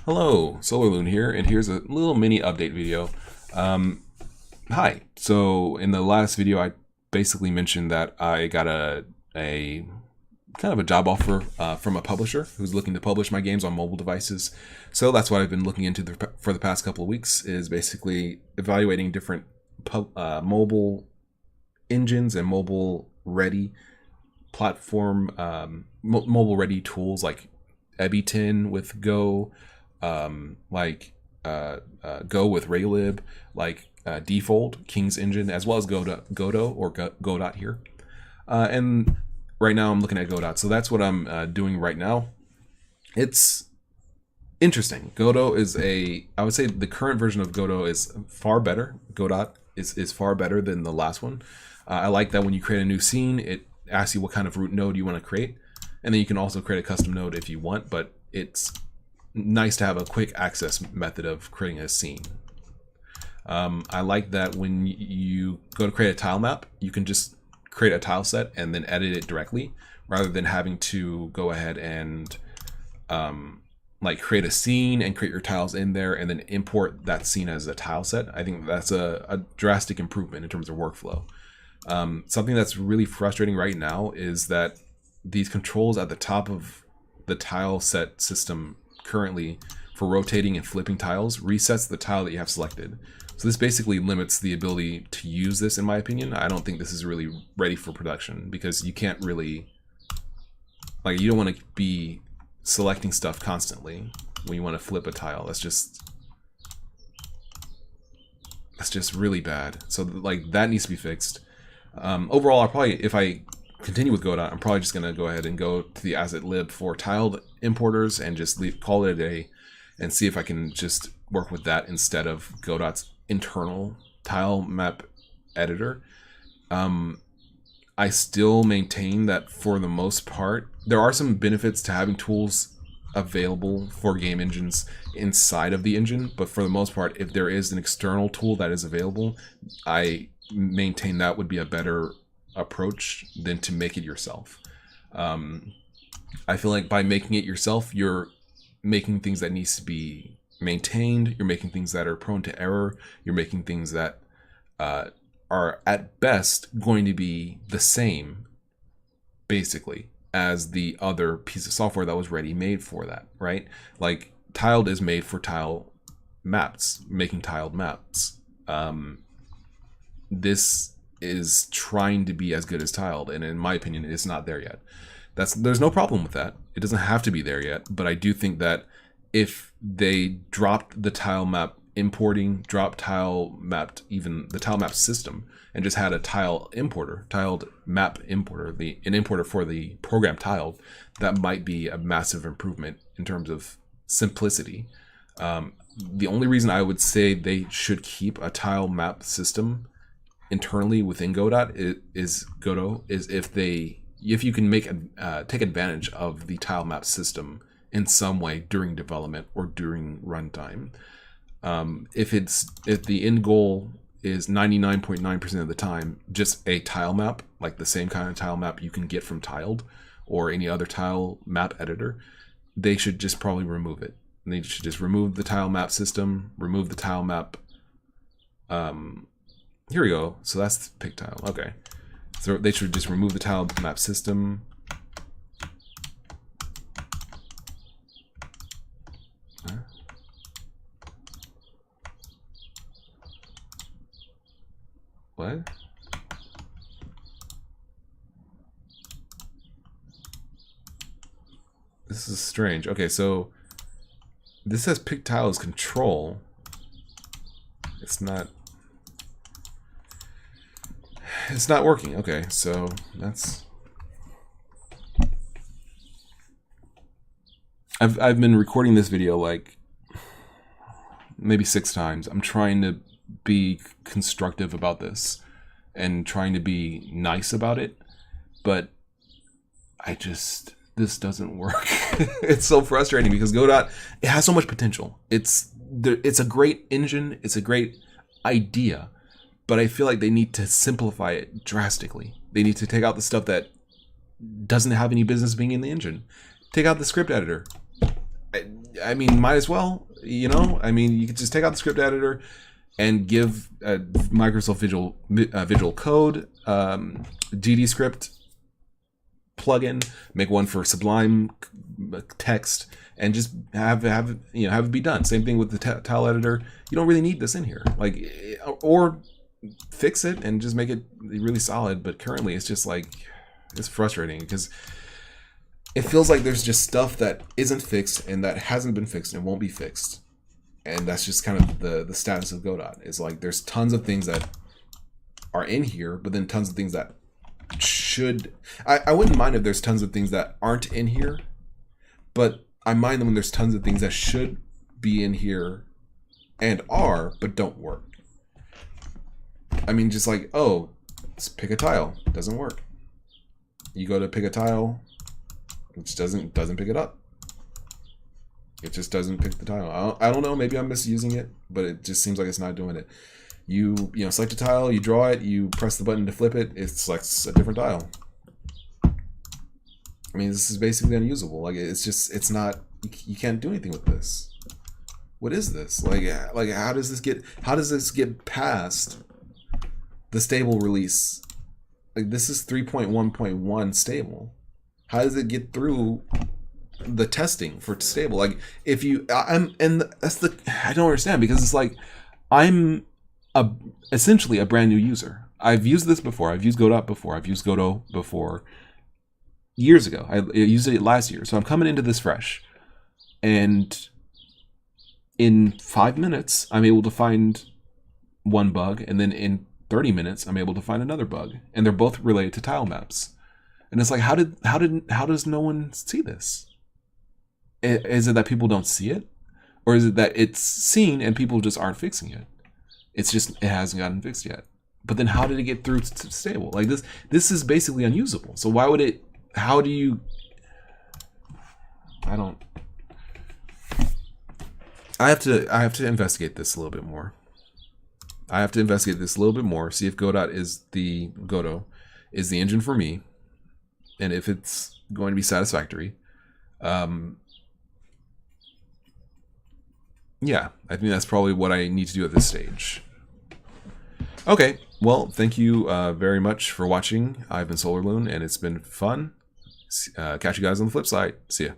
Hello, SolarLune here, and here's a little mini update video. Hi. So in the last video, I basically mentioned that I got a kind of a job offer from a publisher who's looking to publish my games on mobile devices. So that's what I've been looking into for the past couple of weeks, is basically evaluating different mobile engines and mobile ready platform, mobile ready tools like Ebitin with Go, Go with Raylib, Default, King's Engine, as well as Godot or Godot here. And right now I'm looking at Godot, so that's what I'm doing right now. It's interesting. Godot is I would say the current version of Godot is far better. Godot is far better than the last one. I like that when you create a new scene, it asks you what kind of root node you want to create, and then you can also create a custom node if you want, but it's nice to have a quick access method of creating a scene. I like that when you go to create a tile map, you can just create a tile set and then edit it directly, rather than having to go ahead and create a scene and create your tiles in there and then import that scene as a tile set. I think that's a drastic improvement in terms of workflow. Something that's really frustrating right now is that these controls at the top of the tile set system currently for rotating and flipping tiles resets the tile that you have selected. So this basically limits the ability to use this, in my opinion. I don't think this is really ready for production, because you can't really, you don't want to be selecting stuff constantly when you want to flip a tile. That's just really bad. So that needs to be fixed. Overall, I'll probably, if I continue with Godot, I'm probably just going to go ahead and go to the asset lib for tiled importers and just call it a day and see if I can just work with that instead of Godot's internal tile map editor. I still maintain that for the most part, there are some benefits to having tools available for game engines inside of the engine, but for the most part, if there is an external tool that is available, I maintain that would be a better approach than to make it yourself. I feel like by making it yourself, you're making things that needs to be maintained, you're making things that are prone to error, you're making things that are at best going to be the same basically as the other piece of software that was ready made for that, right? Like tiled is made for tile maps, making tiled maps. This is trying to be as good as tiled, and in my opinion, it's not there yet. There's no problem with that. It doesn't have to be there yet, but I do think that if they dropped the tile map importing, dropped tile mapped, even the tile map system, and just had a tiled map importer, an importer for the program tiled, that might be a massive improvement in terms of simplicity. The only reason I would say they should keep a tile map system internally within Godot is if you can take advantage of the tile map system in some way during development or during runtime. If the end goal is 99.9% of the time just a tile map, like the same kind of tile map you can get from Tiled or any other tile map editor, they should just probably remove it. And they should just remove the tile map system, remove the tile map. Here we go. So that's pick tile. Okay. So they should just remove the tile map system. Huh? What? This is strange. Okay, so this says pick tile as control. It's not working. Okay, so I've been recording this video like maybe 6 times. I'm trying to be constructive about this and trying to be nice about it, but this doesn't work. It's so frustrating because Godot, it has so much potential. It's a great engine, it's a great idea, but I feel like they need to simplify it drastically. They need to take out the stuff that doesn't have any business being in the engine. Take out the script editor. I mean, might as well, you know? I mean, you could just take out the script editor and give Microsoft Visual Code, GD script plugin, make one for Sublime text, and just have it be done. Same thing with the tile editor. You don't really need this in here, like, or fix it and just make it really solid. But currently, it's just like, it's frustrating because it feels like there's just stuff that isn't fixed and that hasn't been fixed and won't be fixed. And that's just kind of the status of Godot. It's like there's tons of things that are in here, but then tons of things that should... I wouldn't mind if there's tons of things that aren't in here, but I mind them when there's tons of things that should be in here and are, but don't work. I mean, just like, oh, let's pick a tile. Doesn't work. You go to pick a tile, which doesn't pick it up. It just doesn't pick the tile. I don't know, maybe I'm misusing it, but it just seems like it's not doing it. You select a tile, you draw it, you press the button to flip it, it selects a different tile. I mean, this is basically unusable. Like, it's not, you can't do anything with this. What is this? Like how does this get past the stable release? Like, this is 3.1.1 stable. How does it get through the testing for stable? Like, if you, I don't understand, because it's like, I'm essentially a brand new user. I've used this before. I've used Godot before. I've used Godot before years ago. I used it last year. So I'm coming into this fresh. And in 5 minutes, I'm able to find one bug. And then in 30 minutes, I'm able to find another bug. And they're both related to tile maps. And it's like, how does no one see this? Is it that people don't see it? Or is it that it's seen and people just aren't fixing it? It's just, it hasn't gotten fixed yet. But then how did it get through to stable? Like, this is basically unusable. So why would it, how do you, I have to investigate this a little bit more. I have to investigate this a little bit more, see if Godot is the engine for me, and if it's going to be satisfactory. Yeah, I think that's probably what I need to do at this stage. Okay, well, thank you very much for watching. I've been SolarLune, and it's been fun. Catch you guys on the flip side. See ya.